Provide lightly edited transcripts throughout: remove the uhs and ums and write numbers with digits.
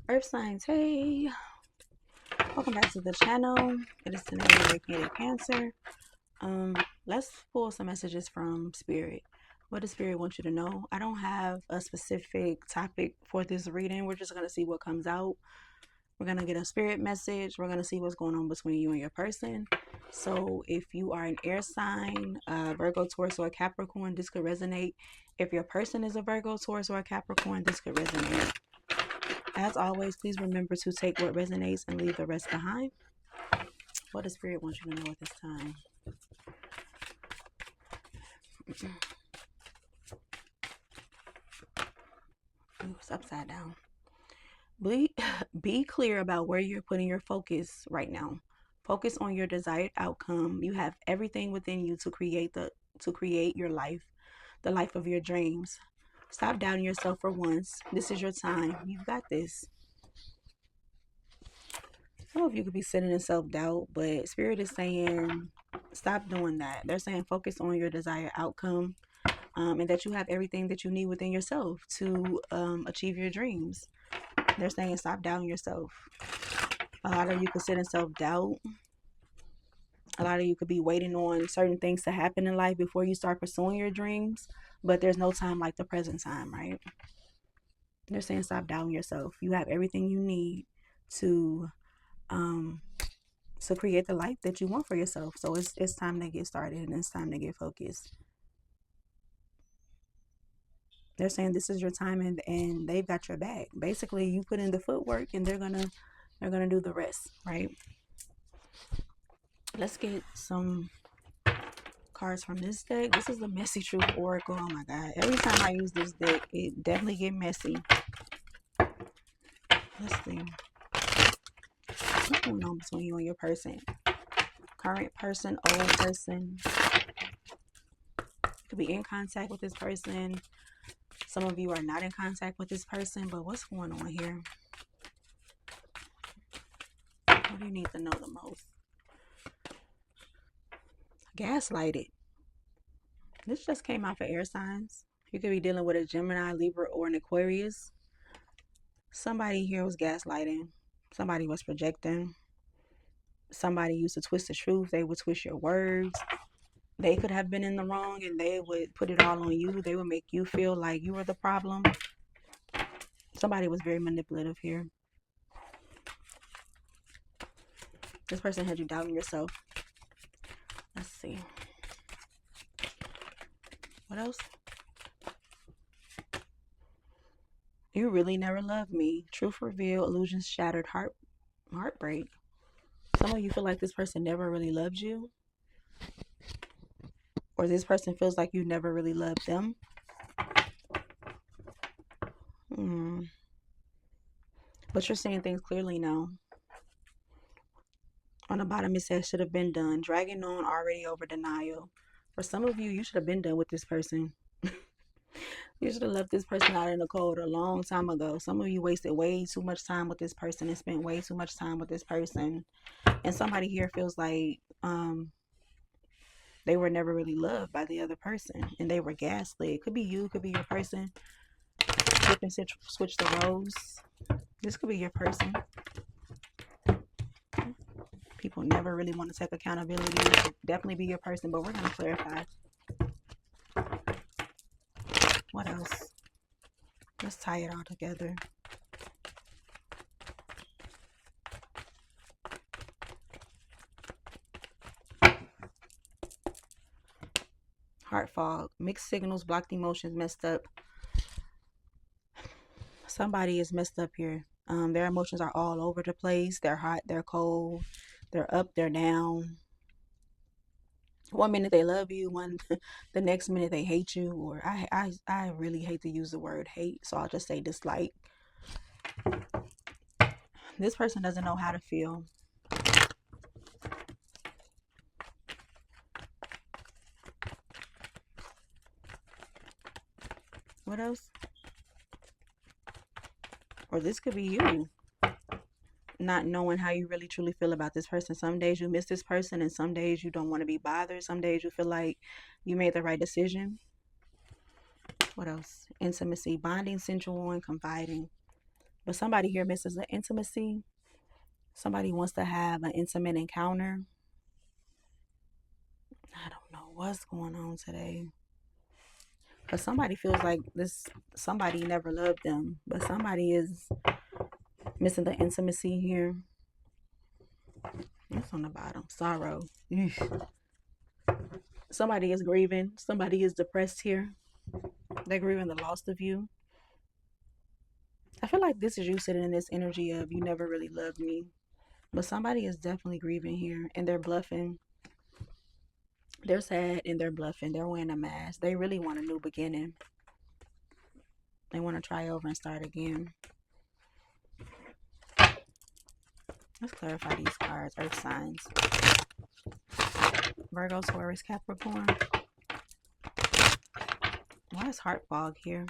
Earth signs, hey, welcome back to the channel. It is today dedicated Cancer. Um, let's pull some messages from Spirit. What does Spirit want you to know? I don't have a specific topic for this reading. We're just gonna see what comes out. We're gonna get a spirit message. We're gonna see what's going on between you and your person. So if you are an air sign, Virgo, Taurus, or Capricorn, this could resonate. If your person is a Virgo, Taurus, or Capricorn, this could resonate. As always, please remember to take what resonates and leave the rest behind. What does Spirit want you to know at this time? Ooh, it's upside down. Be clear about where you're putting your focus right now. Focus on your desired outcome. You have everything within you to create your life, the life of your dreams. Stop doubting yourself for once. This is your time. You've got this. I don't know if you could be sitting in self-doubt, but Spirit is saying stop doing that. They're saying focus on your desired outcome, and that you have everything that you need within yourself to achieve your dreams. They're saying stop doubting yourself. A lot of you could sit in self-doubt. A lot of you could be waiting on certain things to happen in life before you start pursuing your dreams, but there's no time like the present time, right? They're saying stop doubting yourself. You have everything you need to um to create the life that you want for yourself. So it's time to get started and it's time to get focused. They're saying this is your time, and they've got your back. Basically, you put in the footwork and they're gonna do the rest, right? Let's get some cards from this deck. This is the Messy Truth Oracle. Oh my god. Every time I use this deck, it definitely get messy. Let's see. What's going on between you and your person? Current person, old person. You could be in contact with this person. Some of you are not in contact with this person, but what's going on here? What do you need to know the most? Gaslighted. This just came out for air signs. You could be dealing with a Gemini, Libra, or an Aquarius. Somebody here was gaslighting. Somebody was projecting. Somebody used to twist the truth. They would twist your words. They could have been in the wrong and they would put it all on you. They would make you feel like you were the problem. Somebody was very manipulative here. This person had you doubting yourself. Let's see. What else? You really never loved me. Truth revealed, illusions shattered, heartbreak. Some of you feel like this person never really loved you, or this person feels like you never really loved them. But you're seeing things clearly now. On the bottom, it says should have been done. Dragging on, already over, denial. For some of you, you should have been done with this person. You should have left this person out in the cold a long time ago. Some of you wasted way too much time with this person and spent way too much time with this person. And somebody here feels like they were never really loved by the other person and they were gaslit. It could be you, could be your person. Flip and switch the roles. This could be your person. People never really want to take accountability. It could definitely be your person, but we're going to clarify. What else? Let's tie it all together. Heart fog, mixed signals, blocked emotions, messed up. Somebody is messed up here. Their emotions are all over the place. They're hot, they're cold, they're up, they're down. One minute they love you, the next minute they hate you, or I really hate to use the word hate, so I'll just say dislike. This person doesn't know how to feel. What else? Or this could be you, not knowing how you really truly feel about this person. Some days you miss this person and some days you don't want to be bothered. Some days you feel like you made the right decision. What else? Intimacy, bonding, sensual, and confiding. But somebody here misses an intimacy. Somebody wants to have an intimate encounter. I don't know what's going on today. But somebody feels like this somebody never loved them. But somebody is missing the intimacy here. What's on the bottom? Sorrow. Somebody is grieving. Somebody is depressed here. They're grieving the loss of you. I feel like this is you sitting in this energy of you never really loved me. But somebody is definitely grieving here and they're bluffing. They're sad and they're bluffing. They're wearing a mask. They really want a new beginning. They want to try over and start again. Let's clarify these cards. Earth signs. Virgo, Taurus, Capricorn. Why is heart fog here?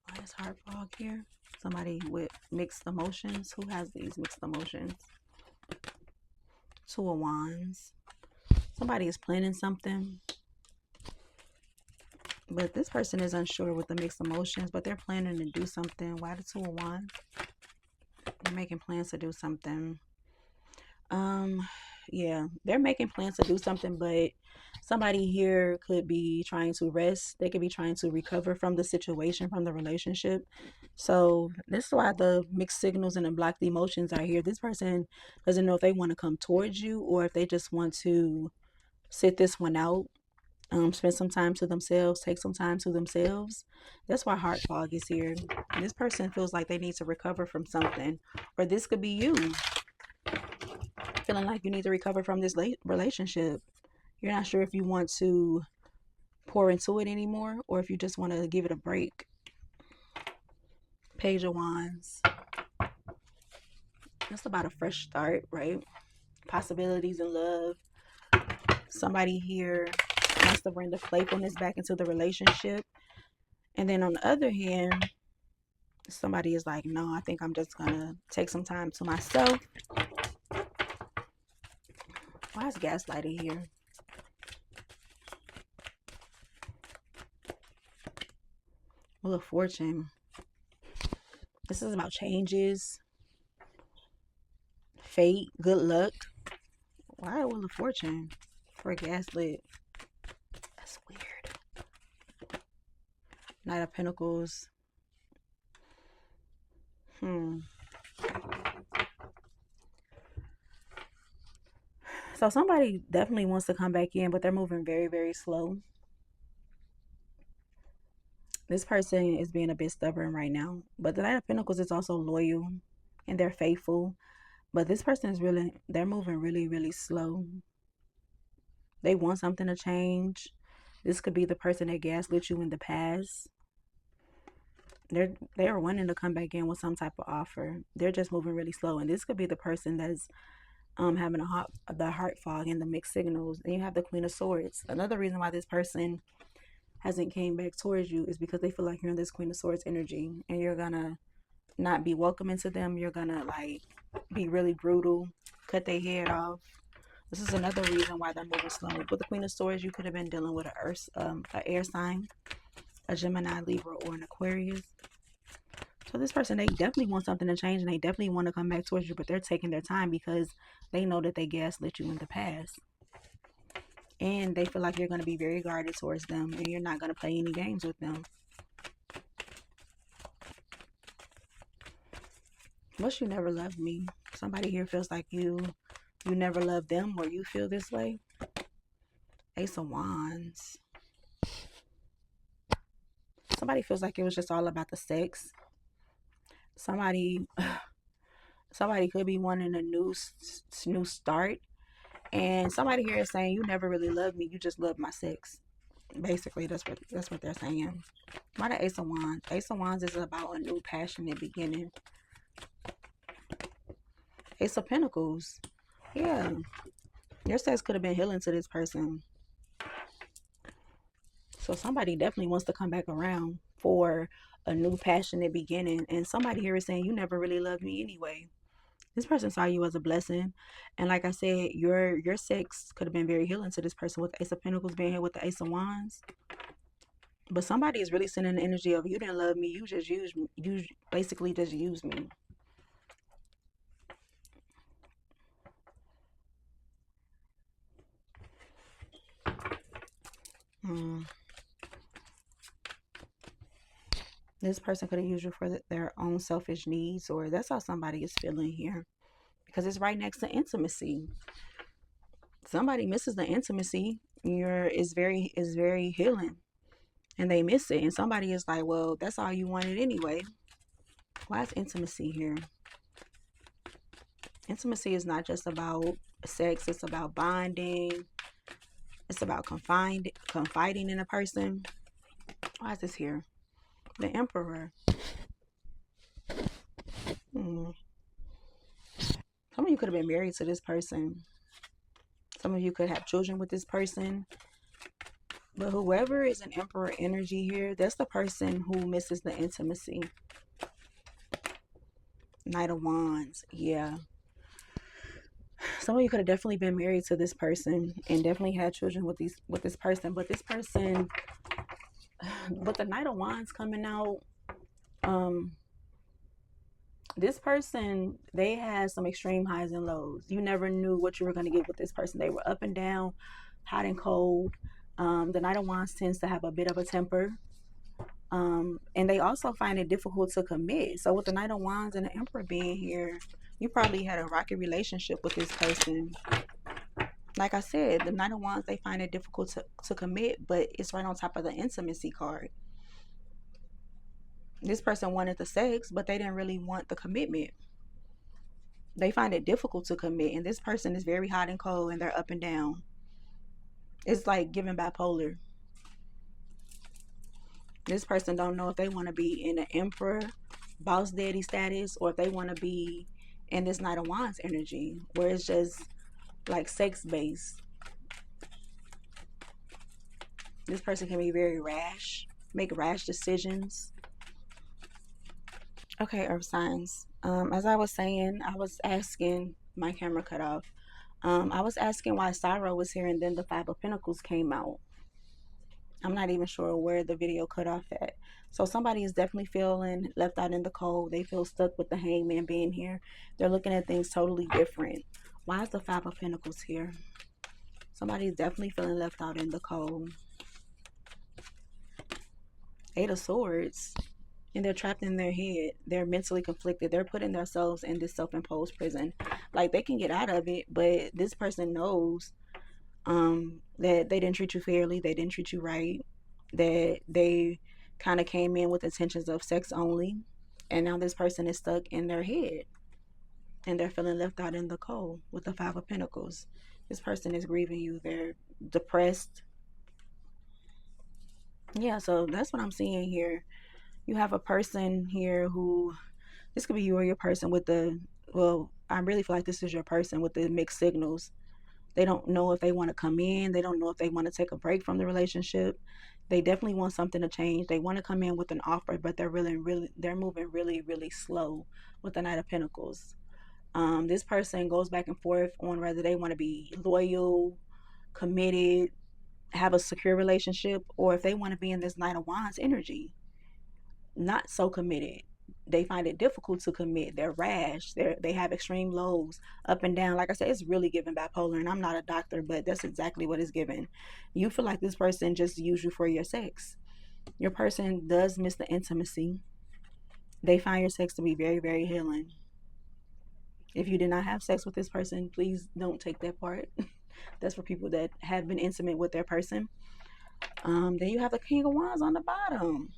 Why is heart fog here? Somebody with mixed emotions. Who has these mixed emotions? Two of Wands. Somebody is planning something. But this person is unsure with the mixed emotions, but they're planning to do something. Why the Two of Wands? They're making plans to do something. Yeah, they're making plans to do something, but somebody here could be trying to rest. They could be trying to recover from the situation, from the relationship. So this is why the mixed signals and the blocked emotions are here. This person doesn't know if they want to come towards you or if they just want to sit this one out. Spend some time to themselves, take some time to themselves. That's why heart fog is here. This person feels like they need to recover from something, or this could be you feeling like you need to recover from this relationship. You're not sure if you want to pour into it anymore or if you just want to give it a break. Page of Wands. It's about a fresh start, right? Possibilities in love. Somebody here wants to bring the playfulness back into the relationship. And then on the other hand, somebody is like, no, I think I'm just going to take some time to myself. Why is gaslighting here? Wheel of Fortune. This is about changes, fate, good luck. Why Wheel of Fortune for a gaslit? That's weird. Knight of Pentacles. So somebody definitely wants to come back in, but they're moving very, very slow. This person is being a bit stubborn right now. But the Knight of Pentacles is also loyal and they're faithful. But this person is they're moving really, really slow. They want something to change. This could be the person that gaslit you in the past. They're wanting to come back in with some type of offer. They're just moving really slow. And this could be the person that's having the heart fog and the mixed signals. And you have the Queen of Swords. Another reason why this person hasn't came back towards you is because they feel like you're in this Queen of Swords energy and you're gonna not be welcoming to them. You're gonna like be really brutal, cut their head off. This is another reason why they're moving slow. With the Queen of Swords, you could have been dealing with an air sign, a Gemini, Libra, or an Aquarius. So this person, they definitely want something to change and they definitely want to come back towards you, but they're taking their time because they know that they gaslit you in the past. And they feel like you're going to be very guarded towards them and you're not going to play any games with them. Wish you never loved me. Somebody here feels like you never loved them or you feel this way. Ace of Wands. Somebody feels like it was just all about the sex. Somebody could be wanting a new start. And somebody here is saying you never really loved me. You just loved my sex. Basically, that's what they're saying. Why the Ace of Wands? Ace of Wands is about a new passionate beginning. Ace of Pentacles. Yeah. Your sex could have been healing to this person. So somebody definitely wants to come back around for a new passionate beginning. And somebody here is saying you never really loved me anyway. This person saw you as a blessing. And like I said, your sex could have been very healing to this person with the Ace of Pentacles being here with the Ace of Wands. But somebody is really sending the energy of, you didn't love me, you just used me. You basically just used me. Hmm. This person could have used you for their own selfish needs, or that's how somebody is feeling here, because it's right next to intimacy. Somebody misses the intimacy. Your is very healing, and they miss it. And somebody is like, well, that's all you wanted anyway. Why is intimacy here? Intimacy is not just about sex. It's about bonding. It's about confiding in a person. Why is this here? The Emperor. Hmm. Some of you could have been married to this person. Some of you could have children with this person. But whoever is an Emperor energy here, that's the person who misses the intimacy. Knight of Wands. Yeah. Some of you could have definitely been married to this person and definitely had children with this person. But this person, with the Knight of Wands coming out, um, this person, they had some extreme highs and lows. You never knew what you were going to get with this person. They were up and down, hot and cold. The Knight of Wands tends to have a bit of a temper. And they also find it difficult to commit. So with the Knight of Wands and the Emperor being here, you probably had a rocky relationship with this person. Like I said, the Knight of Wands, they find it difficult to commit, but it's right on top of the intimacy card. This person wanted the sex, but they didn't really want the commitment. They find it difficult to commit, and this person is very hot and cold, and they're up and down. It's like giving bipolar. This person don't know if they want to be in an Emperor, boss daddy status, or if they want to be in this Knight of Wands energy, where it's just like sex based. This person can be very rash, make rash decisions. Okay, earth signs. As I was saying, I was asking, my camera cut off. I was asking why Sorrow was here, and then the Five of Pentacles came out. I'm not even sure where the video cut off at. So somebody is definitely feeling left out in the cold. They feel stuck with the Hangman being here. They're looking at things totally different. Why is the Five of Pentacles here? Somebody is definitely feeling left out in the cold. Eight of Swords. And they're trapped in their head. They're mentally conflicted. They're putting themselves in this self-imposed prison. Like, they can get out of it, but this person knows that they didn't treat you fairly, they didn't treat you right, that they kind of came in with intentions of sex only, and now this person is stuck in their head, and they're feeling left out in the cold with the Five of Pentacles. This person is grieving you. They're depressed. Yeah, so that's what I'm seeing here. You have a person here who, this could be you or your person with the, well, I really feel like this is your person with the mixed signals. They don't know if they want to come in. They don't know if they want to take a break from the relationship. They definitely want something to change. They want to come in with an offer, but they're moving really, really slow with the Knight of Pentacles. This person goes back and forth on whether they want to be loyal, committed, have a secure relationship, or if they want to be in this Knight of Wands energy, not so committed. They find it difficult to commit. They're rash. They have extreme lows, up and down. Like I said, it's really giving bipolar, and I'm not a doctor, but that's exactly what it's giving. You feel like this person just used you for your sex. Your person does miss the intimacy. They find your sex to be very, very healing. If you did not have sex with this person, please don't take that part. That's for people that have been intimate with their person. Then you have the King of Wands on the bottom.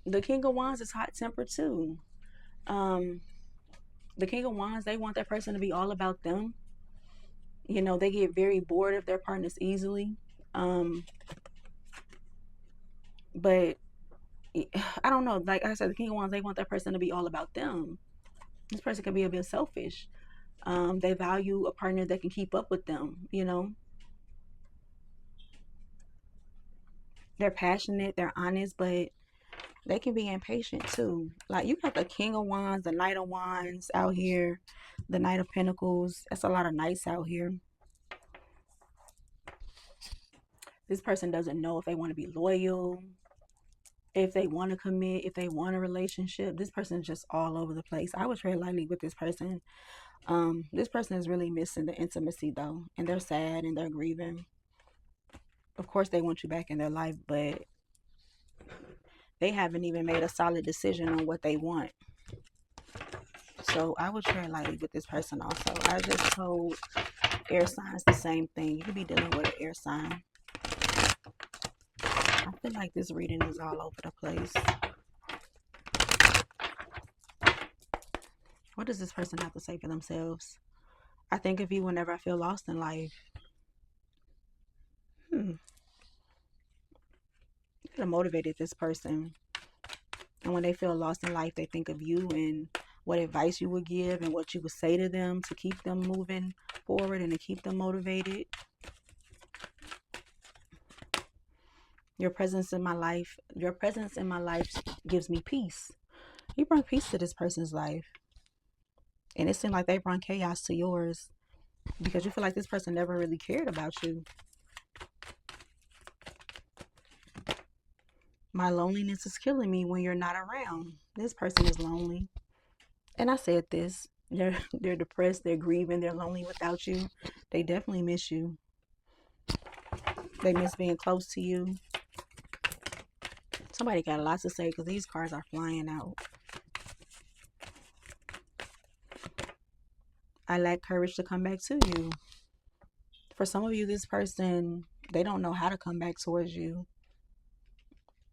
The King of Wands is hot tempered too. Um, the King of Wands, they want that person to be all about them. You know, they get very bored of their partners easily. Um, but I don't know. Like I said, the King of Wands, they want that person to be all about them. This person can be a bit selfish. They value a partner that can keep up with them. You know, they're passionate, they're honest, but they can be impatient too. Like, you got the King of Wands, the Knight of Wands out here, the Knight of Pentacles. That's a lot of knights out here. This person doesn't know if they want to be loyal, if they want to commit, if they want a relationship. This person is just all over the place. I would tread lightly with this person. This person is really missing the intimacy though, and they're sad and they're grieving. Of course, they want you back in their life, but they haven't even made a solid decision on what they want. So I would tread lightly with this person also. I just told air signs the same thing. You could be dealing with an air sign. I feel like this reading is all over the place. What does this person have to say for themselves? I think of you whenever I feel lost in life. You could have motivated this person. And when they feel lost in life, they think of you and what advice you would give and what you would say to them to keep them moving forward and to keep them motivated. Your presence in my life gives me peace. You bring peace to this person's life. And it seemed like they brought chaos to yours because you feel like this person never really cared about you. My loneliness is killing me when you're not around. This person is lonely. And I said this. They're depressed, they're grieving, they're lonely without you. They definitely miss you. They miss being close to you. Somebody got a lot to say because these cards are flying out. I lack courage to come back to you. For some of you, this person, they don't know how to come back towards you.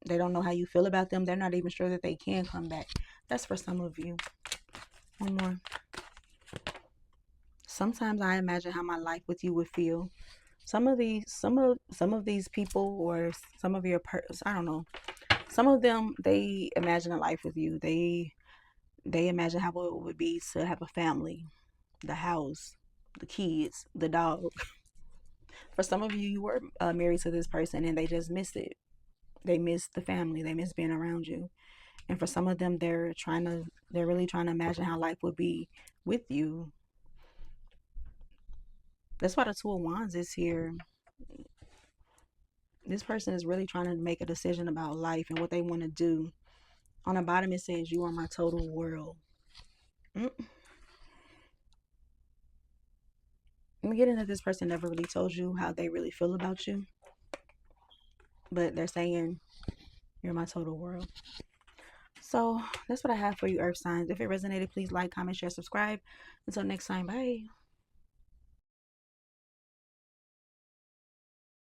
They don't know how you feel about them. They're not even sure that they can come back. That's for some of you. One more. Sometimes I imagine how my life with you would feel. Some of these people, or some of your I don't know. Some of them, they imagine a life with you. They imagine how it would be to have a family, the house, the kids, the dog. For some of you, you were married to this person and they just miss it. They miss the family. They miss being around you. And for some of them, they're really trying to imagine how life would be with you. That's why the Two of Wands is here. This person is really trying to make a decision about life and what they want to do. On the bottom, it says, "You are my total world." I'm getting that this person never really told you how they really feel about you. But they're saying, "You're my total world." So that's what I have for you, Earth signs. If it resonated, please like, comment, share, subscribe. Until next time, bye.